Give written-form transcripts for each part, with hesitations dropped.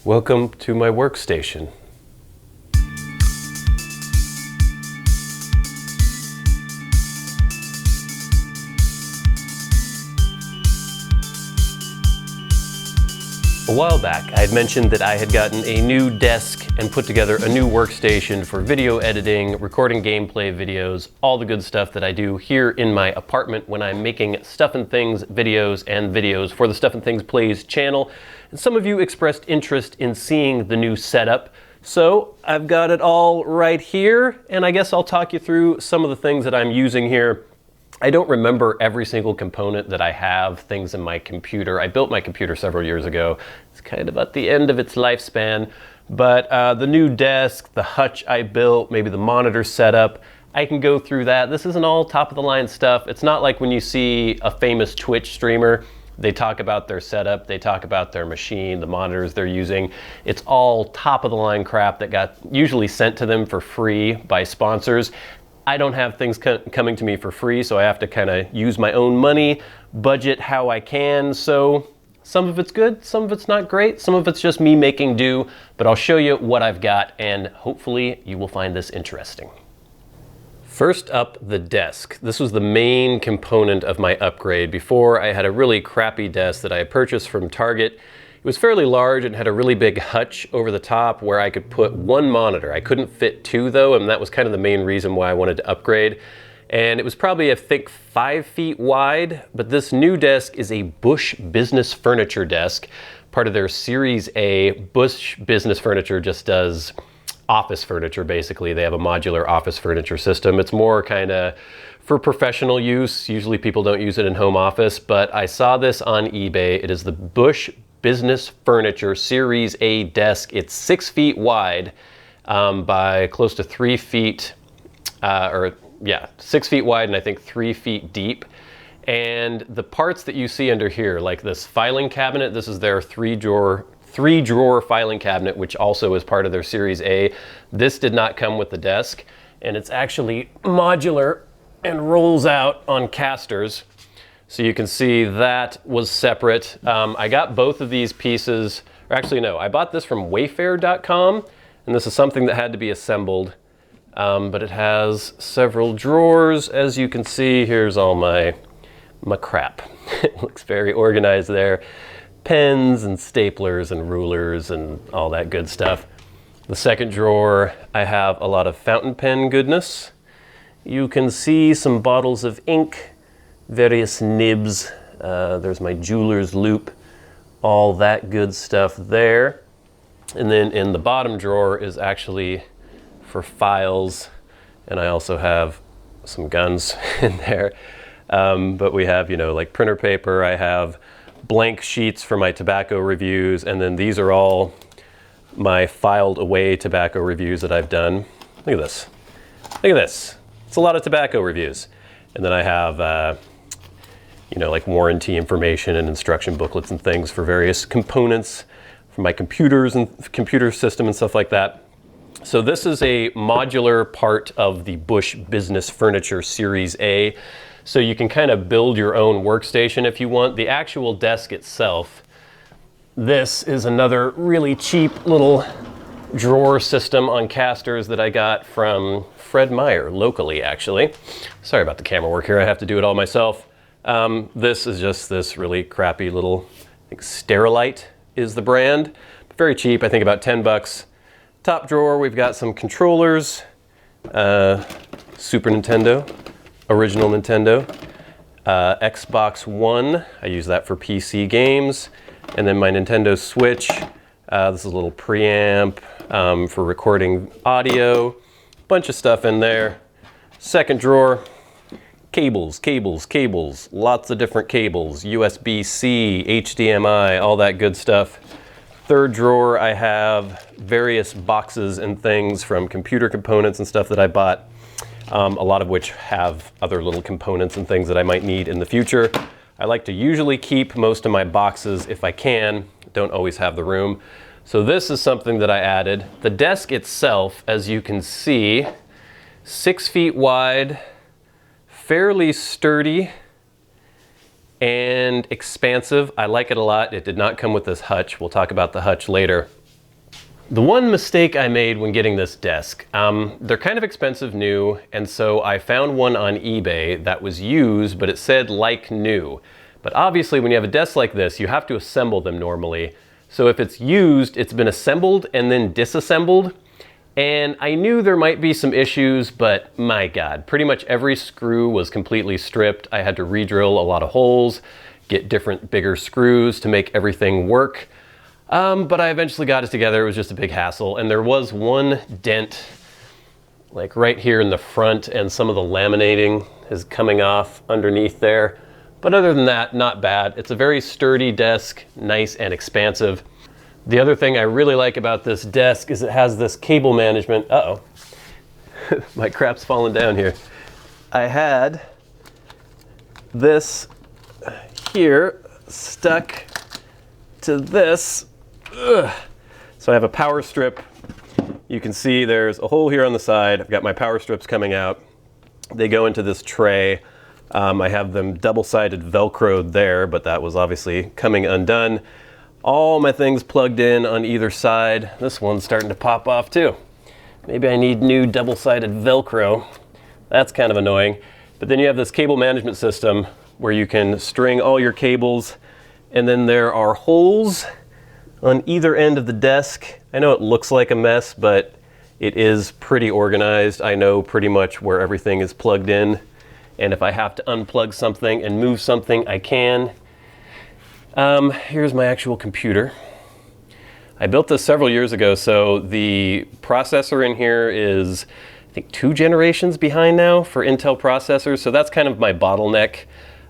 Welcome to my workstation. A while back, I had mentioned that I had gotten a new desk and put together a new workstation for video editing, recording gameplay videos, all the good stuff that I do here in my apartment when I'm making Stuff and Things videos and videos for the Stuff and Things Plays channel. And some of you expressed interest in seeing the new setup. So I've got it all right here, and I guess I'll talk you through some of the things that I'm using here. I don't remember every single component that I have, things in my computer. I built my computer several years ago. It's kind of at the end of its lifespan. But the new desk, the Hutch I built, maybe the monitor setup, I can go through that. This isn't all top of the line stuff. It's not like when you see a famous Twitch streamer, they talk about their setup, they talk about their machine, the monitors they're using. It's all top of the line crap that got usually sent to them for free by sponsors. I don't have things coming to me for free, so I have to kind of use my own money, budget how I can. So some of it's good, some of it's not great, some of it's just me making do, but I'll show you what I've got and hopefully you will find this interesting. First up, the desk. This was the main component of my upgrade. Before, I had a really crappy desk that I purchased from Target. It was fairly large and had a really big hutch over the top where I could put one monitor. I couldn't fit two though, and that was kind of the main reason why I wanted to upgrade. And it was probably, I think, 5 feet wide, but this new desk is a Bush Business Furniture desk, part of their Series A. Bush Business Furniture just does office furniture, basically. They have a modular office furniture system. It's more kind of for professional use. Usually people don't use it in home office, but I saw this on eBay. It is the Bush Business Furniture Series A desk. It's 6 feet wide by close to 3 feet, 6 feet wide and I think 3 feet deep. And the parts that you see under here, like this filing cabinet, this is their three drawer filing cabinet, which also is part of their Series A. This did not come with the desk, and it's actually modular and rolls out on casters. So you can see that was separate. I got both of these pieces, or actually no, I bought this from Wayfair.com, and this is something that had to be assembled. But it has several drawers. As you can see, here's all my crap. It looks very organized there. Pens and staplers and rulers and all that good stuff. The second drawer, I have a lot of fountain pen goodness. You can see some bottles of ink, various nibs. There's my jeweler's loop, all that good stuff there. And then in the bottom drawer is actually for files, and I also have some guns in there. But we have, like printer paper. I have blank sheets for my tobacco reviews, and then these are all my filed away tobacco reviews that I've done. Look at this. Look at this. It's a lot of tobacco reviews. And then I have like warranty information and instruction booklets and things for various components for my computers and computer system and stuff like that. So this is a modular part of the Bush Business Furniture Series A. So you can kind of build your own workstation if you want. The actual desk itself, this is another really cheap little drawer system on casters that I got from Fred Meyer, locally actually. Sorry about the camera work here, I have to do it all myself. This is just this really crappy little, I think Sterilite is the brand. Very cheap, I think about 10 bucks. Top drawer, we've got some controllers, Super Nintendo, original Nintendo, Xbox One, I use that for PC games, and then my Nintendo Switch. This is a little preamp for recording audio, bunch of stuff in there. Second drawer, cables, lots of different cables, USB-C, HDMI, all that good stuff. Third drawer, I have various boxes and things from computer components and stuff that I bought, a lot of which have other little components and things that I might need in the future. I like to usually keep most of my boxes if I can, don't always have the room. So this is something that I added. The desk itself, as you can see, 6 feet wide, fairly sturdy and expansive. I like it a lot. It did not come with this hutch. We'll talk about the hutch later. The one mistake I made when getting this desk, they're kind of expensive new, and so I found one on eBay that was used, but it said like new. But obviously when you have a desk like this, you have to assemble them normally. So if it's used, it's been assembled and then disassembled. And I knew there might be some issues, but my God, pretty much every screw was completely stripped. I had to re-drill a lot of holes, get different bigger screws to make everything work. But I eventually got it together. It was just a big hassle. And there was one dent, like right here in the front, and some of the laminating is coming off underneath there. But other than that, not bad. It's a very sturdy desk, nice and expansive. The other thing I really like about this desk is it has this cable management. Uh-oh, my crap's falling down here. I had this here stuck to this. Ugh. So I have a power strip. You can see there's a hole here on the side. I've got my power strips coming out. They go into this tray. I have them double-sided Velcroed there, but that was obviously coming undone. All my things plugged in on either side. This one's starting to pop off too. Maybe I need new double-sided Velcro. That's kind of annoying. But then you have this cable management system where you can string all your cables, and then there are holes on either end of the desk. I know it looks like a mess, but it is pretty organized. I know pretty much where everything is plugged in. And if I have to unplug something and move something, I can. Here's my actual computer. I built this several years ago, so the processor in here is, I think, 2 generations behind now for Intel processors, so that's kind of my bottleneck.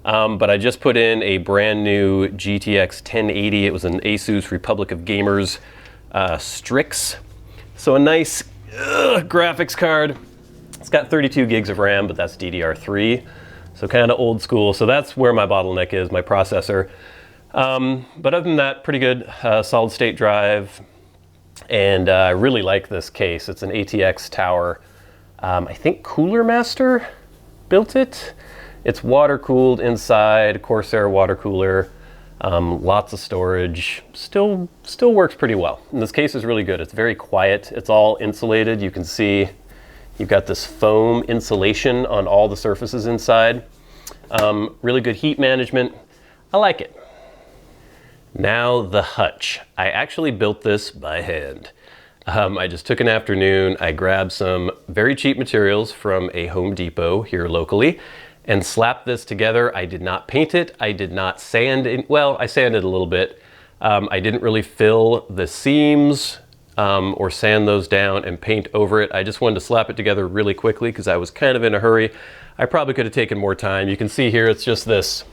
But I just put in a brand new GTX 1080. It was an Asus Republic of Gamers Strix. So a nice graphics card. It's got 32 gigs of RAM, but that's DDR3. So kind of old school. So that's where my bottleneck is, my processor. But other than that, pretty good solid state drive. And I really like this case. It's an ATX Tower. I think Cooler Master built it. It's water cooled inside, Corsair water cooler, lots of storage, still works pretty well. And this case is really good. It's very quiet. It's all insulated. You can see you've got this foam insulation on all the surfaces inside. Really good heat management. I like it. Now the Hutch. I actually built this by hand. I just took an afternoon. I grabbed some very cheap materials from a Home Depot here locally and slapped this together. I did not paint it. I did not sand it. Well, I sanded a little bit. I didn't really fill the seams or sand those down and paint over it. I just wanted to slap it together really quickly because I was kind of in a hurry. I probably could have taken more time. You can see here it's just this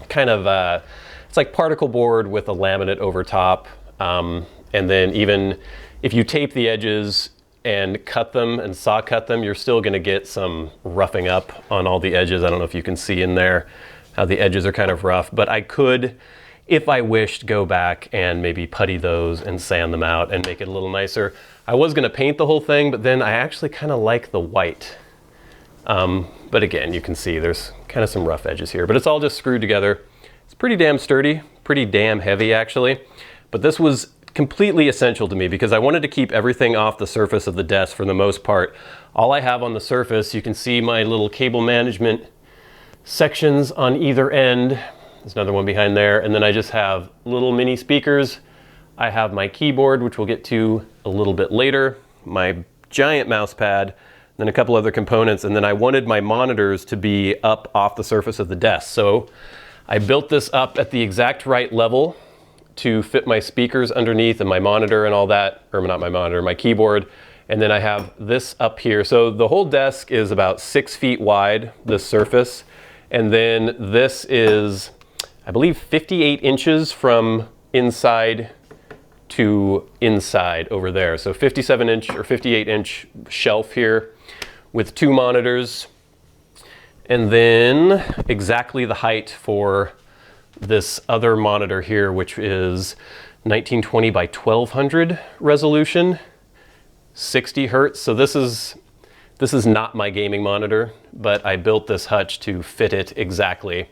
kind of, it's like particle board with a laminate over top. And then even if you tape the edges and cut them and saw cut them, you're still gonna get some roughing up on all the edges. I don't know if you can see in there how the edges are kind of rough, but I could, if I wished, go back and maybe putty those and sand them out and make it a little nicer. I was gonna paint the whole thing, but then I actually kind of like the white. But again, you can see there's kind of some rough edges here, but it's all just screwed together. It's pretty damn sturdy, pretty damn heavy actually. But this was completely essential to me because I wanted to keep everything off the surface of the desk for the most part. All I have on the surface, you can see my little cable management sections on either end. There's another one behind there. And then I just have little mini speakers. I have my keyboard, which we'll get to a little bit later, my giant mouse pad, then a couple other components. And then I wanted my monitors to be up off the surface of the desk. So I built this up at the exact right level to fit my speakers underneath and my monitor and all that, or not my monitor, my keyboard. And then I have this up here. So the whole desk is about 6 feet wide, this surface. And then this is, I believe, 58 inches from inside to inside over there. So 57 inch or 58 inch shelf here with 2 monitors. And then exactly the height for this other monitor here, which is 1920 by 1200 resolution, 60 hertz. So this is not my gaming monitor, but I built this Hutch to fit it exactly.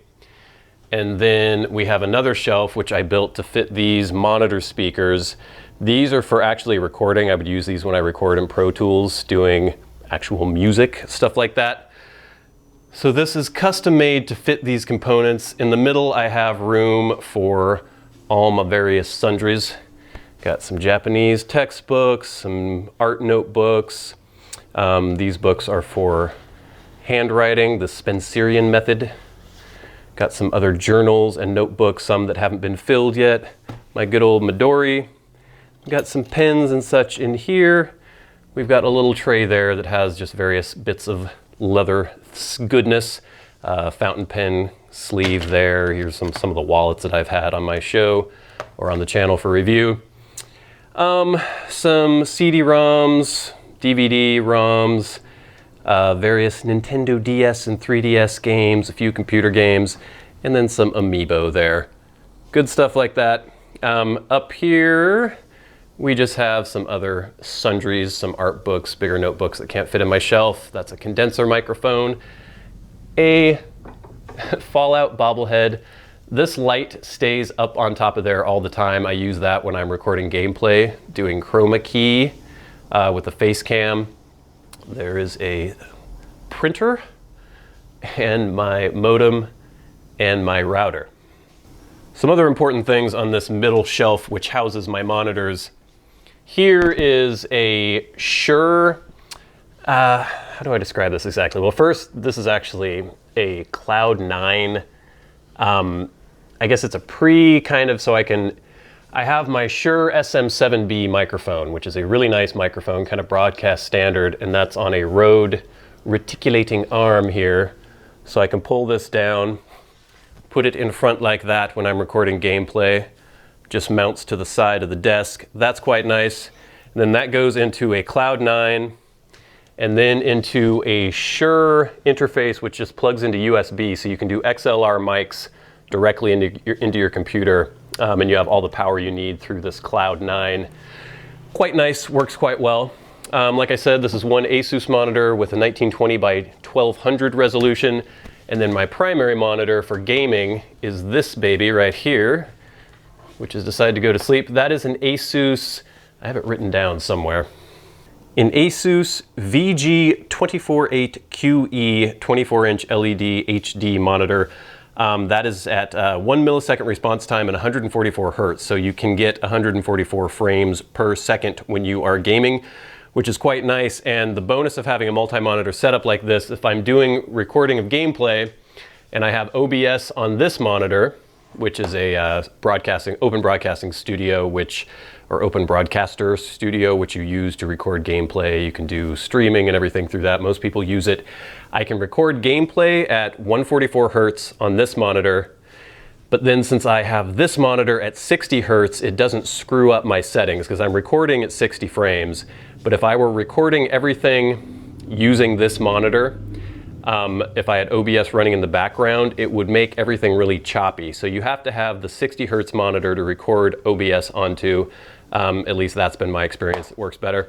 And then we have another shelf which I built to fit these monitor speakers. These are for actually recording. I would use these when I record in Pro Tools, doing actual music, stuff like that. So this is custom made to fit these components. In the middle, I have room for all my various sundries. Got some Japanese textbooks, some art notebooks. These books are for handwriting, the Spencerian method. Got some other journals and notebooks, some that haven't been filled yet. My good old Midori. Got some pens and such in here. We've got a little tray there that has just various bits of leather goodness. Fountain pen sleeve there. Here's some of the wallets that I've had on my show or on the channel for review. Some CD-ROMs, DVD-ROMs, various Nintendo DS and 3DS games, a few computer games, and then some Amiibo there. Good stuff like that. Up here, we just have some other sundries, some art books, bigger notebooks that can't fit in my shelf. That's a condenser microphone, a Fallout bobblehead. This light stays up on top of there all the time. I use that when I'm recording gameplay, doing chroma key with a face cam. There is a printer and my modem and my router. Some other important things on this middle shelf which houses my monitors. Here is a Shure, how do I describe this exactly? Well, first, this is actually a Cloud 9. I guess it's a pre kind of, so I have my Shure SM7B microphone, which is a really nice microphone, kind of broadcast standard, and that's on a Rode reticulating arm here. So I can pull this down, put it in front like that when I'm recording gameplay. Just mounts to the side of the desk. That's quite nice. And then that goes into a Cloud 9 and then into a Shure interface, which just plugs into USB. So you can do XLR mics directly into your computer, and you have all the power you need through this Cloud 9. Quite nice, works quite well. Like I said, this is one Asus monitor with a 1920 by 1200 resolution. And then my primary monitor for gaming is this baby right here, which has decided to go to sleep. That is an Asus, I have it written down somewhere. An Asus VG248QE 24-inch LED HD monitor. That is at 1 millisecond response time and 144 hertz. So you can get 144 frames per second when you are gaming, which is quite nice. And the bonus of having a multi-monitor setup like this, if I'm doing recording of gameplay and I have OBS on this monitor, which is a open broadcasting studio, or open broadcaster studio, which you use to record gameplay. You can do streaming and everything through that. Most people use it. I can record gameplay at 144 hertz on this monitor, but then since I have this monitor at 60 hertz, it doesn't screw up my settings because I'm recording at 60 frames. But if I were recording everything using this monitor, if I had OBS running in the background, it would make everything really choppy. So you have to have the 60 hertz monitor to record OBS onto. At least that's been my experience. It works better.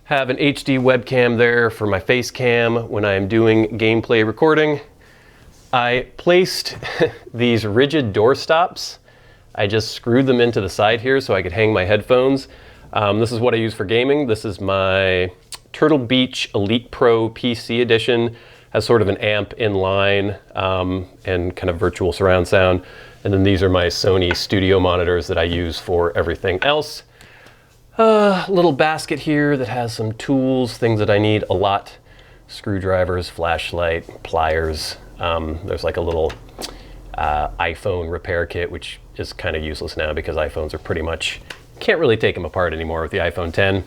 Have an HD webcam there for my face cam when I'm doing gameplay recording. I placed these rigid door stops. I just screwed them into the side here so I could hang my headphones. This is what I use for gaming. This is my Turtle Beach Elite Pro PC edition. Has sort of an amp in line and kind of virtual surround sound. And then these are my Sony studio monitors that I use for everything else. Little basket here that has some tools, things that I need a lot. Screwdrivers, flashlight, pliers. There's like a little iPhone repair kit, which is kind of useless now because iPhones are pretty much, can't really take them apart anymore with the iPhone 10.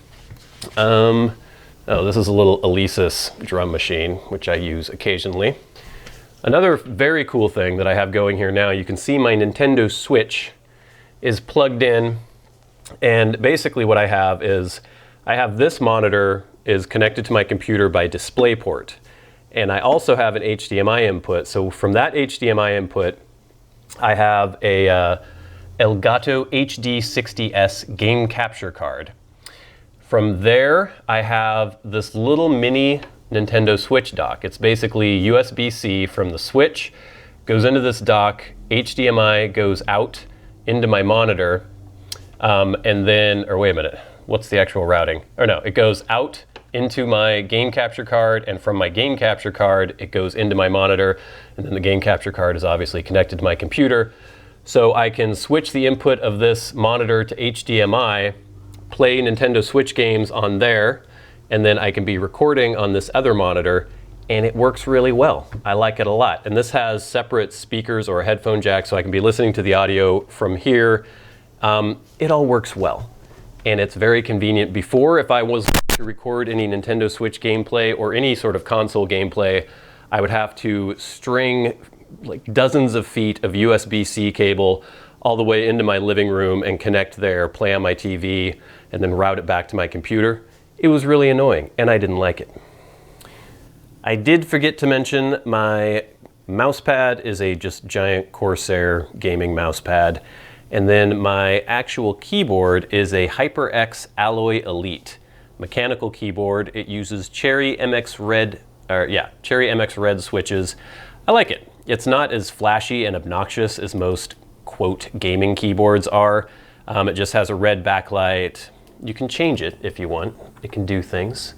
Oh, this is a little Alesis drum machine, which I use occasionally. Another very cool thing that I have going here now, you can see my Nintendo Switch is plugged in, and basically what I have is, I have this monitor is connected to my computer by DisplayPort, and I also have an HDMI input. So from that HDMI input, I have a Elgato HD60S game capture card. From there, I have this little mini Nintendo Switch dock. It's basically USB-C from the Switch, goes into this dock, HDMI goes out into my monitor, and then, or wait a minute, what's the actual routing? Or no, it goes out into my game capture card, and from my game capture card, it goes into my monitor, and then the game capture card is obviously connected to my computer. So I can switch the input of this monitor to HDMI, play Nintendo Switch games on there, and then I can be recording on this other monitor, and it works really well. I like it a lot. And this has separate speakers or a headphone jack, so I can be listening to the audio from here. It all works well, and it's very convenient. Before, if I was to record any Nintendo Switch gameplay or any sort of console gameplay, I would have to string like dozens of feet of USB-C cable all the way into my living room and connect there, play on my TV, and then route it back to my computer. It was really annoying, and I didn't like it. I did forget to mention my mouse pad is a just giant Corsair gaming mouse pad. And then my actual keyboard is a HyperX Alloy Elite mechanical keyboard. It uses Cherry MX Red switches. I like it. It's not as flashy and obnoxious as most quote gaming keyboards are. It just has a red backlight. You can change it if you want. It can do things.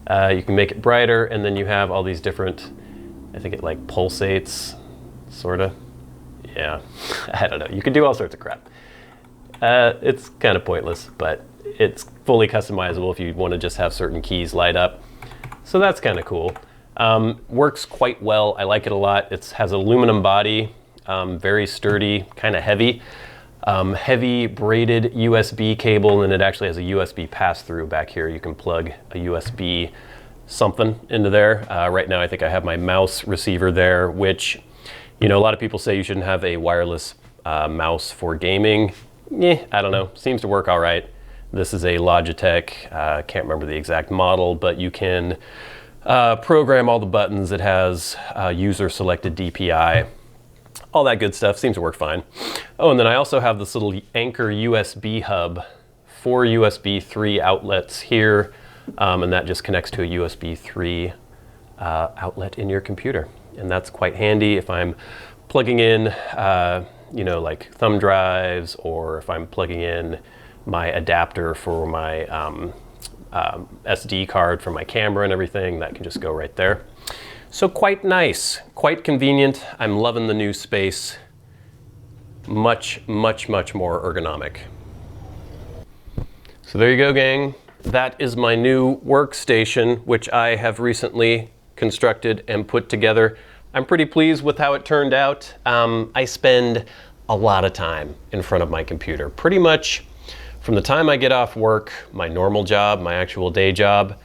You can make it brighter, and then you have all these different, I think it like pulsates, sorta. Yeah, I don't know. You can do all sorts of crap. It's kind of pointless, but it's fully customizable if you want to just have certain keys light up. So that's kind of cool. Works quite well. I like it a lot. It has an aluminum body, very sturdy, kind of heavy. Heavy braided USB cable, and it actually has a USB pass-through back here. You can plug a USB something into there. Right now I think I have my mouse receiver there, which, you know, a lot of people say you shouldn't have a wireless mouse for gaming. I don't know, seems to work all right. This is a Logitech, can't remember the exact model, but you can program all the buttons. It has user-selected DPI. All that good stuff, seems to work fine. Oh, and then I also have this little Anchor USB hub, 4 USB 3 outlets here, and that just connects to a USB 3 outlet in your computer. And that's quite handy if I'm plugging in, you know, like thumb drives, or if I'm plugging in my adapter for my SD card for my camera and everything, that can just go right there. So quite nice, quite convenient. I'm loving the new space. Much, much, much more ergonomic. So there you go, gang. That is my new workstation, which I have recently constructed and put together. I'm pretty pleased with how it turned out. I spend a lot of time in front of my computer. Pretty much from the time I get off work, my normal job, my actual day job,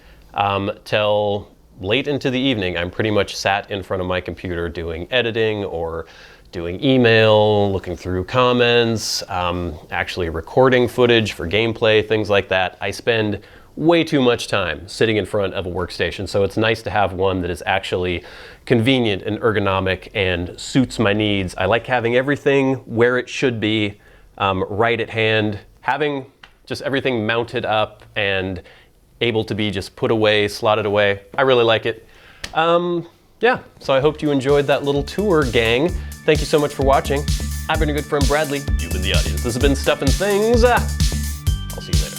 till late into the evening, I'm pretty much sat in front of my computer doing editing or doing email, looking through comments, actually recording footage for gameplay, things like that. I spend way too much time sitting in front of a workstation, so it's nice to have one that is actually convenient and ergonomic and suits my needs. I like having everything where it should be, right at hand, having just everything mounted up and able to be just put away, slotted away. I really like it. Yeah, so I hope you enjoyed that little tour, gang. Thank you so much for watching. I've been your good friend Bradley. You've been the audience. This has been Stuff and Things. I'll see you later.